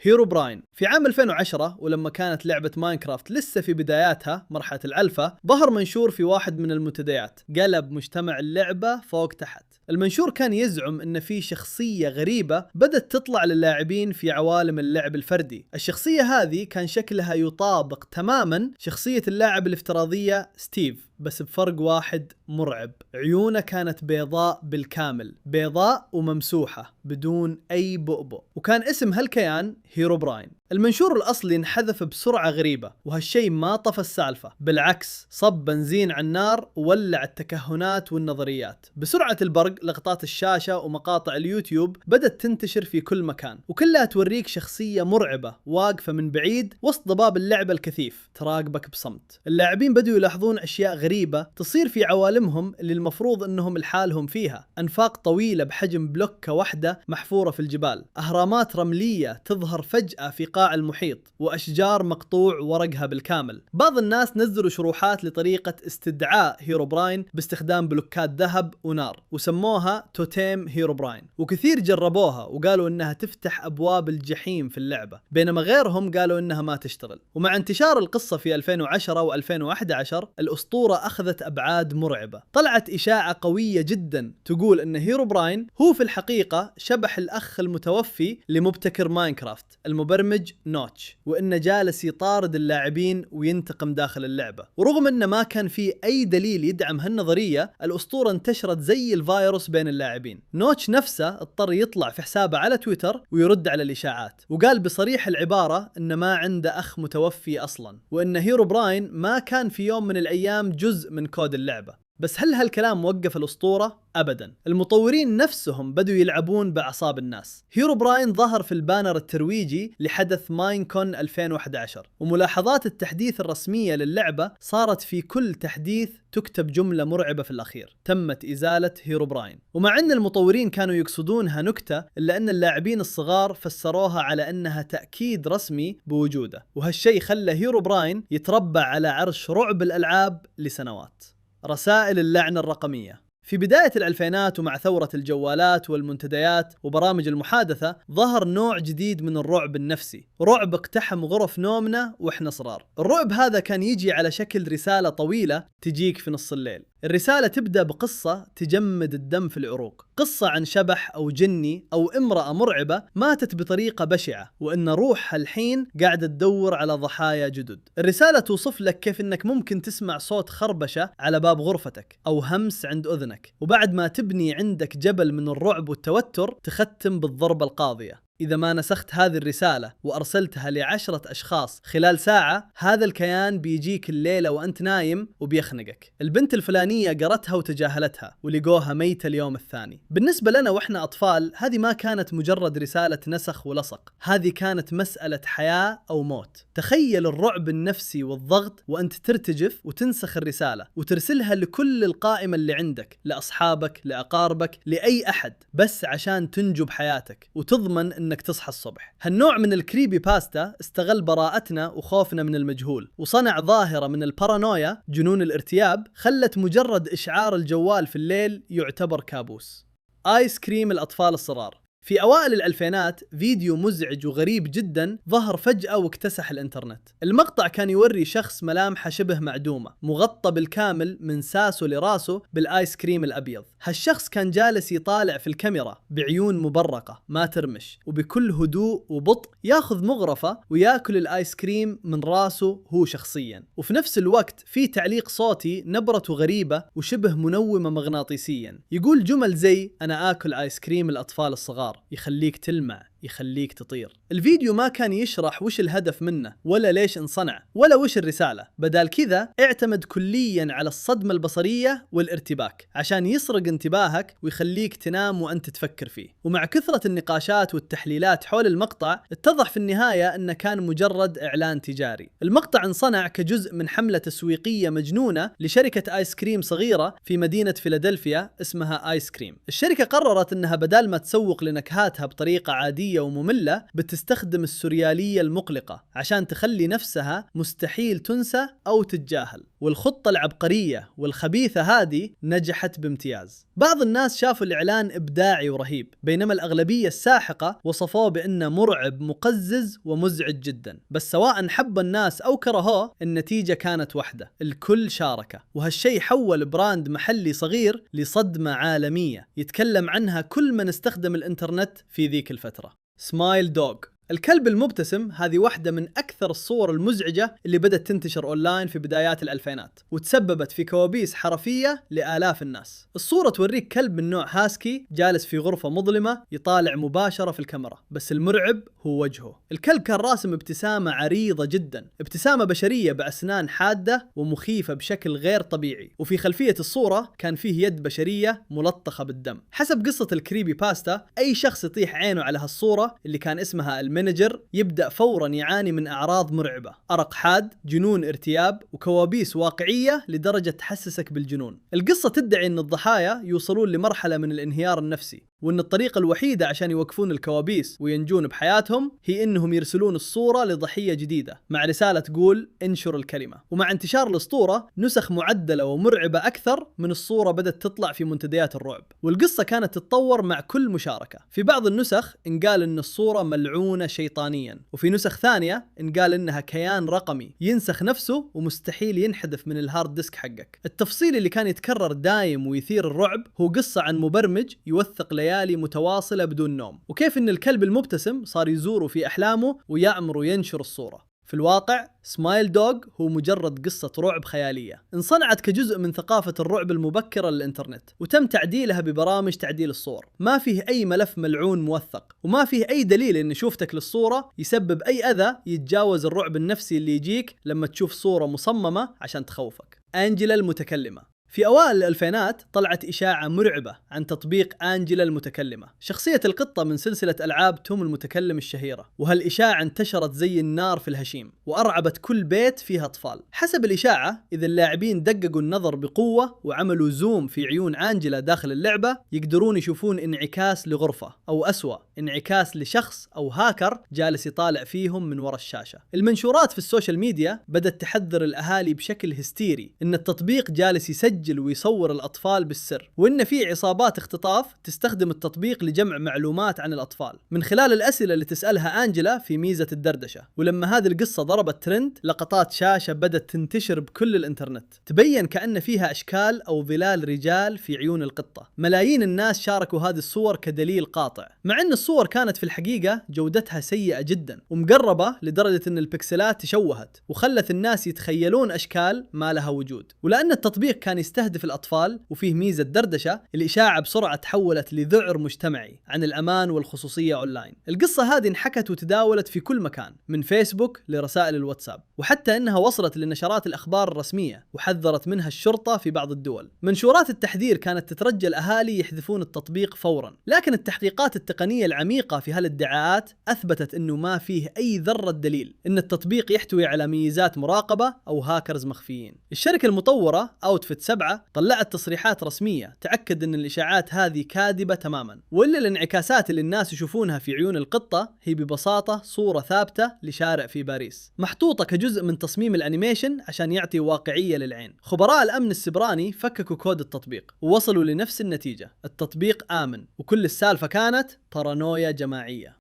هيروبراين. في عام 2010 ولما كانت لعبة ماينكرافت لسه في بداياتها مرحلة الألفا، ظهر منشور في واحد من المنتديات قلب مجتمع اللعبة فوق تحت. المنشور كان يزعم ان في شخصية غريبة بدت تطلع للاعبين في عوالم اللعب الفردي. الشخصية هذه كان شكلها يطابق تماما شخصية اللاعب الافتراضية ستيف، بس بفرق واحد مرعب: عيونه كانت بيضاء بالكامل، بيضاء وممسوحة بدون أي بؤبؤ، وكان اسم هالكيان هيروبراين. المنشور الأصلي انحذف بسرعة غريبة، وهالشي ما طفى السالفة، بالعكس صب بنزين على النار وولع التكهنات والنظريات. بسرعة البرق لقطات الشاشة ومقاطع اليوتيوب بدت تنتشر في كل مكان، وكلها توريك شخصية مرعبة واقفة من بعيد وسط ضباب اللعبة الكثيف تراقبك بصمت. اللاعبين بدوا يلاحظون أشياء غريبة تصير في عوالمهم اللي المفروض أنهم لحالهم فيها: أنفاق طويلة بحجم بلوكة واحدة محفورة في الجبال، أهرامات رملية تظهر فجأة في قاع المحيط، وأشجار مقطوع ورقها بالكامل. بعض الناس نزلوا شروحات لطريقة استدعاء هيروبراين باستخدام بلوكات ذهب ونار، وسموها توتيم هيروبراين، وكثير جربوها وقالوا إنها تفتح أبواب الجحيم في اللعبة، بينما غيرهم قالوا إنها ما تشتغل. ومع انتشار القصة في 2010 و2011 الأسطورة أخذت أبعاد مرعبة. طلعت إشاعة قوية جدا تقول إن هيروبراين هو في الحقيقة شبح الأخ المتوفي لمبتكر ماينكرافت المبرمج نوتش، وإنه جالس يطارد اللاعبين وينتقم داخل اللعبة. ورغم إنه ما كان في أي دليل يدعم هالنظرية، الأسطورة انتشرت زي الفيروس بين اللاعبين. نوتش نفسه اضطر يطلع في حسابه على تويتر ويرد على الإشاعات، وقال بصريح العبارة إنه ما عنده أخ متوفي أصلا، وإن هيروبراين ما كان في يوم من الأيام جزء من كود اللعبة. بس هل هالكلام وقف الأسطورة؟ أبداً. المطورين نفسهم بدوا يلعبون بأعصاب الناس. هيروبراين ظهر في البانر الترويجي لحدث ماينكون 2011، وملاحظات التحديث الرسمية للعبة صارت في كل تحديث تكتب جملة مرعبة في الأخير: تمت إزالة هيروبراين. ومع أن المطورين كانوا يقصدونها نكتة، إلا أن اللاعبين الصغار فسروها على أنها تأكيد رسمي بوجوده، وهالشي خلى هيروبراين يتربع على عرش رعب الألعاب لسنوات. رسائل اللعنة الرقمية. في بداية الألفينات ومع ثورة الجوالات والمنتديات وبرامج المحادثة، ظهر نوع جديد من الرعب النفسي، رعب اقتحم غرف نومنا وإحنا صغار. الرعب هذا كان يجي على شكل رسالة طويلة تجيك في نص الليل. الرسالة تبدأ بقصة تجمد الدم في العروق، قصة عن شبح أو جني أو امرأة مرعبة ماتت بطريقة بشعة، وإن روحها الحين قاعدة تدور على ضحايا جدد. الرسالة توصف لك كيف إنك ممكن تسمع صوت خربشة على باب غرفتك أو همس عند أذنك، وبعد ما تبني عندك جبل من الرعب والتوتر تختم بالضربة القاضية. إذا ما نسخت هذه الرسالة وأرسلتها ل10 أشخاص خلال ساعة، هذا الكيان بيجيك الليلة وأنت نايم وبيخنقك. البنت الفلانية قرتها وتجاهلتها ولقوها ميتة اليوم الثاني. بالنسبة لنا وإحنا أطفال، هذه ما كانت مجرد رسالة نسخ ولصق، هذه كانت مسألة حياة أو موت. تخيل الرعب النفسي والضغط وأنت ترتجف وتنسخ الرسالة وترسلها لكل القائمة اللي عندك، لأصحابك، لأقاربك، لأي أحد، بس عشان تنجو بحياتك وتضمن انك تصحى الصبح. هالنوع من الكريبي باستا استغل براءتنا وخوفنا من المجهول، وصنع ظاهرة من البارانويا، جنون الارتياب، خلت مجرد إشعار الجوال في الليل يعتبر كابوس. آيس كريم الأطفال الصغار. في أوائل الألفينات فيديو مزعج وغريب جدا ظهر فجأة واكتسح الإنترنت. المقطع كان يوري شخص ملامحه شبه معدومة، مغطى بالكامل من ساسه لراسه بالآيس كريم الأبيض. هالشخص كان جالس يطالع في الكاميرا بعيون مبرقة ما ترمش، وبكل هدوء وبطء ياخذ مغرفة وياكل الآيس كريم من راسه هو شخصيا. وفي نفس الوقت في تعليق صوتي نبرته غريبة وشبه منومة مغناطيسيا، يقول جمل زي: أنا آكل آيس كريم الأطفال الصغار، يخليك تلمع، يخليك تطير. الفيديو ما كان يشرح وش الهدف منه ولا ليش انصنع ولا وش الرسالة، بدال كذا اعتمد كليا على الصدمة البصرية والارتباك عشان يسرق انتباهك ويخليك تنام وانت تفكر فيه. ومع كثرة النقاشات والتحليلات حول المقطع، اتضح في النهاية انه كان مجرد اعلان تجاري. المقطع انصنع كجزء من حملة تسويقية مجنونة لشركة آيس كريم صغيرة في مدينة فيلادلفيا اسمها آيس كريم. الشركة قررت انها بدال ما تسوق لنكهاتها بطريقة عادية عشوائية ومملة بتستخدم السوريالية المقلقة عشان تخلي نفسها مستحيل تنسى أو تتجاهل. والخطة العبقرية والخبيثة هذه نجحت بامتياز. بعض الناس شافوا الإعلان إبداعي ورهيب، بينما الأغلبية الساحقة وصفوه بأنه مرعب مقزز ومزعج جدا. بس سواء حب الناس أو كرهوه النتيجة كانت واحدة، الكل شاركه. وهالشي حول براند محلي صغير لصدمة عالمية يتكلم عنها كل من استخدم الإنترنت في ذيك الفترة. سمايل دوغ، الكلب المبتسم، هذه واحدة من أكثر الصور المزعجة اللي بدأت تنتشر أونلاين في بدايات الألفينات، وتسببت في كوابيس حرفية لآلاف الناس. الصورة توريك كلب من نوع هاسكي جالس في غرفة مظلمة يطالع مباشرة في الكاميرا، بس المرعب هو وجهه. الكلب كان راسم ابتسامة عريضة جدا، ابتسامة بشرية بأسنان حادة ومخيفة بشكل غير طبيعي، وفي خلفية الصورة كان فيه يد بشرية ملطخة بالدم. حسب قصة الكريبي باستا، أي شخص يطيح عينه على هالصورة اللي كان اسمها المانجر يبدأ فورا يعاني من أعراض مرعبة، أرق حاد، جنون ارتياب، وكوابيس واقعية لدرجة تحسسك بالجنون. القصة تدعي أن الضحايا يوصلون لمرحلة من الانهيار النفسي، وأن الطريقة الوحيدة عشان يوقفون الكوابيس وينجون بحياتهم هي أنهم يرسلون الصورة لضحية جديدة مع رسالة تقول انشر الكلمة. ومع انتشار الأسطورة نسخ معدلة ومرعبة أكثر من الصورة بدأت تطلع في منتديات الرعب، والقصة كانت تتطور مع كل مشاركة. في بعض النسخ انقال أن الصورة ملعونة شيطانيا، وفي نسخ ثانية انقال أنها كيان رقمي ينسخ نفسه ومستحيل ينحذف من الهارد ديسك حقك. التفصيل اللي كان يتكرر دايم ويثير الرعب هو قصة عن مبرمج يوثق ليالي متواصلة بدون نوم، وكيف ان الكلب المبتسم صار يزوره في أحلامه ويأمر وينشر الصورة. في الواقع سمايل دوغ هو مجرد قصة رعب خيالية انصنعت كجزء من ثقافة الرعب المبكرة للإنترنت، وتم تعديلها ببرامج تعديل الصور. ما فيه أي ملف ملعون موثق، وما فيه أي دليل إن شوفتك للصورة يسبب أي أذى يتجاوز الرعب النفسي اللي يجيك لما تشوف صورة مصممة عشان تخوفك. أنجيلا المتكلمة. في أوائل الألفينات طلعت إشاعة مرعبة عن تطبيق أنجيلا المتكلمة، شخصية القطة من سلسلة ألعاب توم المتكلم الشهيرة. وهالإشاعة انتشرت زي النار في الهشيم وأرعبت كل بيت فيها أطفال. حسب الإشاعة، إذا اللاعبين دققوا النظر بقوة وعملوا زوم في عيون أنجيلا داخل اللعبة يقدرون يشوفون انعكاس لغرفة، أو أسوأ انعكاس لشخص أو هاكر جالس يطالع فيهم من وراء الشاشة. المنشورات في السوشيال ميديا بدأت تحذر الأهالي بشكل هستيري إن التطبيق جالس يسجل ويصور الأطفال بالسر، وإن في عصابات اختطاف تستخدم التطبيق لجمع معلومات عن الأطفال من خلال الأسئلة اللي تسألها أنجيلا في ميزة الدردشة. ولما هذه القصة ضربت ترند، لقطات شاشة بدأت تنتشر بكل الإنترنت تبين كأن فيها أشكال أو ظلال رجال في عيون القطة. ملايين الناس شاركوا هذه الصور كدليل قاطع، مع أن الصور كانت في الحقيقة جودتها سيئة جدا ومقربة لدرجة أن البكسلات تشوهت وخلت الناس يتخيلون أشكال ما لها وجود. ولأن التطبيق كان يستهدف الأطفال وفيه ميزة دردشة، الإشاعة بسرعة تحولت لذعر مجتمعي عن الأمان والخصوصية أونلاين. القصة هذه انحكت وتداولت في كل مكان، من فيسبوك لرسائل الواتساب، وحتى أنها وصلت لنشرات الأخبار الرسمية وحذرت منها الشرطة في بعض الدول. منشورات التحذير كانت تترجى الأهالي يحذفون التطبيق فورا، لكن التحقيقات التقنية العميقة في هالادعاءات أثبتت أنه ما فيه أي ذرة دليل أن التطبيق يحتوي على ميزات مراقبة أو هاكرز مخفيين. الشركة المطورة أوتفيت 7 طلعت تصريحات رسمية تأكد أن الإشاعات هذه كاذبة تماما، وإلا الانعكاسات اللي الناس يشوفونها في عيون القطة هي ببساطة صورة ثابتة لشارع في باريس محطوطة كجزء من تصميم الأنيميشن عشان يعطي واقعية للعين. خبراء الأمن السبراني فككوا كود التطبيق ووصلوا لنفس النتيجة، التطبيق آمن، وكل السالفة كانت بارانويا جماعية.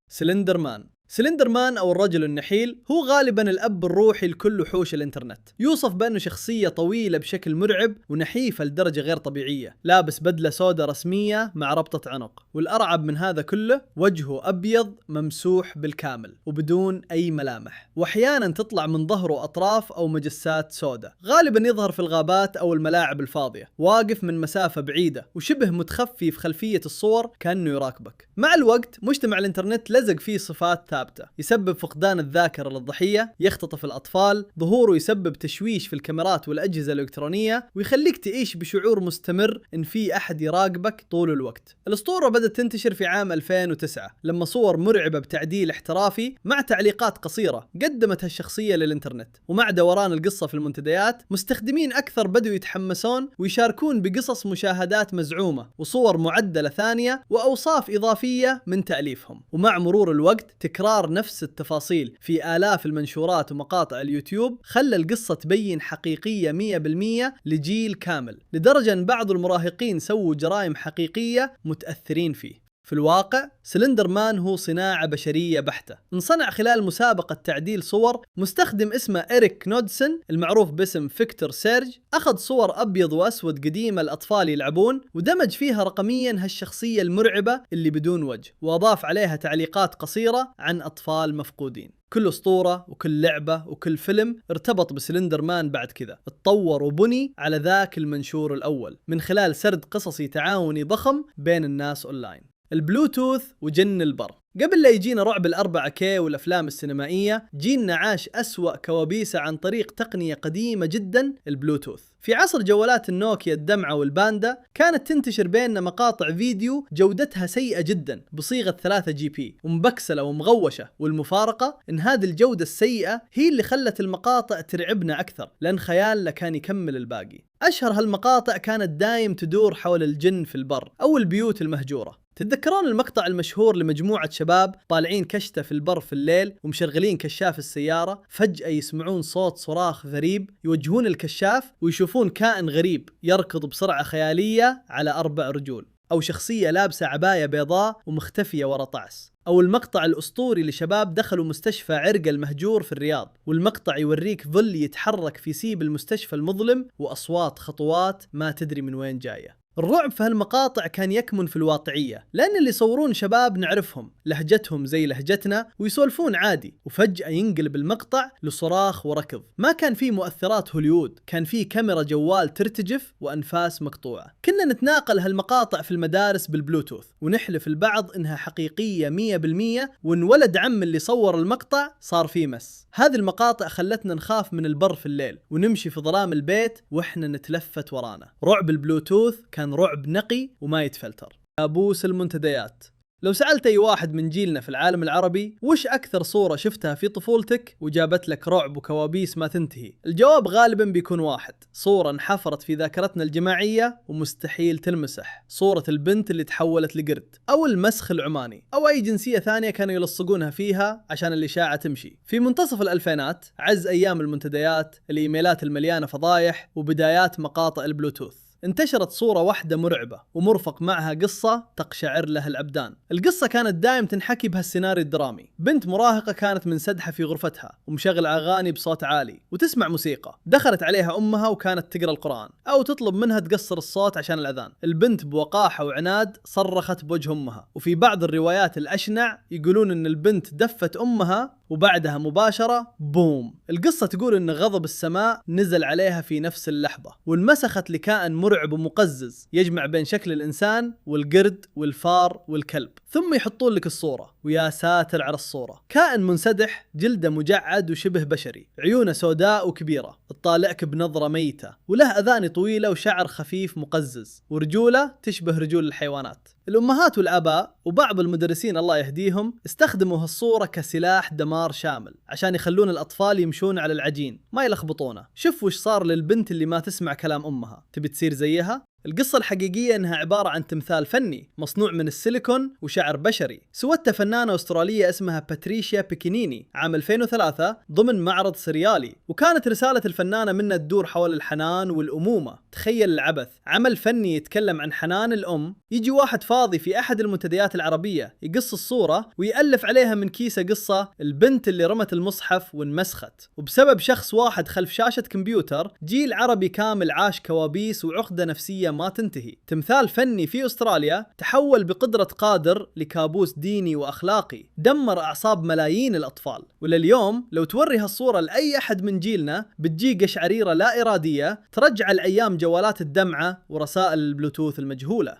سلندر مان أو الرجل النحيل هو غالبا الأب الروحي لكل وحوش الإنترنت. يوصف بأنه شخصية طويلة بشكل مرعب ونحيفة لدرجة غير طبيعية، لابس بدلة سوداء رسمية مع ربطة عنق، والأرعب من هذا كله وجهه أبيض ممسوح بالكامل وبدون أي ملامح، وأحيانا تطلع من ظهره أطراف أو مجسات سوداء. غالبا يظهر في الغابات أو الملاعب الفاضية، واقف من مسافة بعيدة وشبه متخفي في خلفية الصور كأنه يراقبك. مع الوقت مجتمع الإنترنت لزق فيه صفات ثابتة، يسبب فقدان الذاكرة للضحية، يختطف الأطفال، ظهوره يسبب تشويش في الكاميرات والأجهزة الإلكترونية، ويخليك تعيش بشعور مستمر إن في أحد يراقبك طول الوقت. الأسطورة بدأت تنتشر في عام 2009 لما صور مرعبة بتعديل احترافي مع تعليقات قصيرة قدمتها الشخصية للإنترنت، ومع دوران القصة في المنتديات مستخدمين أكثر بدوا يتحمسون ويشاركون بقصص مشاهدات مزعومة وصور معدلة ثانية وأوصاف إضافية من تأليفهم. ومع مرور الوقت تكرار نفس التفاصيل في آلاف المنشورات ومقاطع اليوتيوب خلى القصة تبين حقيقية 100% لجيل كامل، لدرجة أن بعض المراهقين سووا جرائم حقيقية متأثرين فيه. في الواقع سلندر مان هو صناعة بشرية بحتة، انصنع خلال مسابقة تعديل صور مستخدم اسمه إريك نودسون المعروف باسم فيكتور سيرج. أخذ صور أبيض وأسود قديمة الأطفال يلعبون ودمج فيها رقميا هالشخصية المرعبة اللي بدون وجه، وأضاف عليها تعليقات قصيرة عن أطفال مفقودين. كل أسطورة وكل لعبة وكل فيلم ارتبط بسلندر مان بعد كذا، اتطور وبني على ذاك المنشور الأول من خلال سرد قصصي تعاوني ضخم بين الناس أونلاين. البلوتوث وجن البر. قبل لا يجينا رعب ال4K والأفلام السينمائية، جينا عاش أسوأ كوابيسه عن طريق تقنية قديمة جدا، البلوتوث. في عصر جوالات النوكيا الدمعة والباندا كانت تنتشر بيننا مقاطع فيديو جودتها سيئة جدا بصيغة 3GP ومبكسلة ومغوشة، والمفارقة إن هذه الجودة السيئة هي اللي خلت المقاطع ترعبنا أكثر، لأن خيالنا كان يكمل الباقي. أشهر هالمقاطع كانت دايم تدور حول الجن في البر أو البيوت المهجورة. تتذكرون المقطع المشهور لمجموعة شباب طالعين كشتة في البر في الليل ومشغلين كشاف السيارة، فجأة يسمعون صوت صراخ غريب، يوجهون الكشاف ويشوفون كائن غريب يركض بسرعة خيالية على 4 رجول، أو شخصية لابسة عباية بيضاء ومختفية ورا طعس. أو المقطع الأسطوري لشباب دخلوا مستشفى عرقة المهجور في الرياض، والمقطع يوريك ظل يتحرك في سيب المستشفى المظلم وأصوات خطوات ما تدري من وين جاية. الرعب في هالمقاطع كان يكمن في الواقعية، لأن اللي يصورون شباب نعرفهم، لهجتهم زي لهجتنا ويسولفون عادي، وفجأة ينقلب المقطع لصراخ وركض. ما كان فيه مؤثرات هوليوود، كان فيه كاميرا جوال ترتجف وأنفاس مقطوعة. كنا نتناقل هالمقاطع في المدارس بالبلوتوث ونحلف البعض إنها حقيقية 100%، وإن ولد عم اللي صور المقطع صار فيه مس. هذه المقاطع خلتنا نخاف من البر في الليل ونمشي في ظلام البيت وإحنا نتلفت ورانا. رعب البلوتوث كان رعب نقي وما يتفلتر. كابوس المنتديات. لو سألت أي واحد من جيلنا في العالم العربي وش أكثر صورة شفتها في طفولتك وجابت لك رعب وكوابيس ما تنتهي، الجواب غالبا بيكون واحد: صورة انحفرت في ذاكرتنا الجماعية ومستحيل تلمسح، صورة البنت اللي تحولت لقرد، أو المسخ العماني، أو أي جنسية ثانية كانوا يلصقونها فيها عشان الإشاعة تمشي. في منتصف الألفينات، عز أيام المنتديات، الإيميلات المليانة فضايح، وبدايات مقاطع البلوتوث، انتشرت صورة واحدة مرعبة ومرفق معها قصة تقشعر لها الأبدان. القصة كانت دائم تنحكي بهالسيناريو الدرامي: بنت مراهقة كانت منسدحة في غرفتها ومشغل أغاني بصوت عالي وتسمع موسيقى. دخلت عليها أمها وكانت تقرأ القرآن أو تطلب منها تقصر الصوت عشان الأذان. البنت بوقاحة وعناد صرخت بوجه أمها، وفي بعض الروايات الأشنع يقولون إن البنت دفت أمها وبعدها مباشرة بوم. القصة تقول إن غضب السماء نزل عليها في نفس اللحظة وانمسخت لكائن مرعب ومقزز يجمع بين شكل الإنسان والقرد والفار والكلب. ثم يحطون لك الصورة، ويا ساتر على الصورة: كائن منسدح، جلده مجعد وشبه بشري، عيونه سوداء وكبيرة، تطالعك بنظرة ميتة، وله أذان طويلة وشعر خفيف مقزز، ورجوله تشبه رجول الحيوانات. الأمهات والآباء وبعض المدرسين الله يهديهم استخدموا هالصورة كسلاح دمار شامل عشان يخلون الأطفال يمشون على العجين ما يلخبطونه. شوف وش صار للبنت اللي ما تسمع كلام أمها، تبي تصير زيها؟ القصة الحقيقية إنها عبارة عن تمثال فني مصنوع من السيليكون وشعر بشري، سوتها فنانة أسترالية اسمها باتريشيا بيكينيني عام 2003 ضمن معرض سريالي، وكانت رسالة الفنانة منها تدور حول الحنان والأمومة. تخيل العبث، عمل فني يتكلم عن حنان الأم، يجي واحد فاضي في أحد المنتديات العربية يقص الصورة ويألف عليها من كيسة قصة البنت اللي رمت المصحف وانمسخت. وبسبب شخص واحد خلف شاشة كمبيوتر، جيل عربي كامل عاش كوابيس وعقدة نفسية ما تنتهي. تمثال فني في أستراليا تحول بقدرة قادر لكابوس ديني وأخلاقي دمر أعصاب ملايين الأطفال. ولليوم لو توري هالصورة لأي أحد من جيلنا بتجي قشعريرة لا إرادية ترجع الأيام جوالات الدمعة ورسائل البلوتوث المجهولة.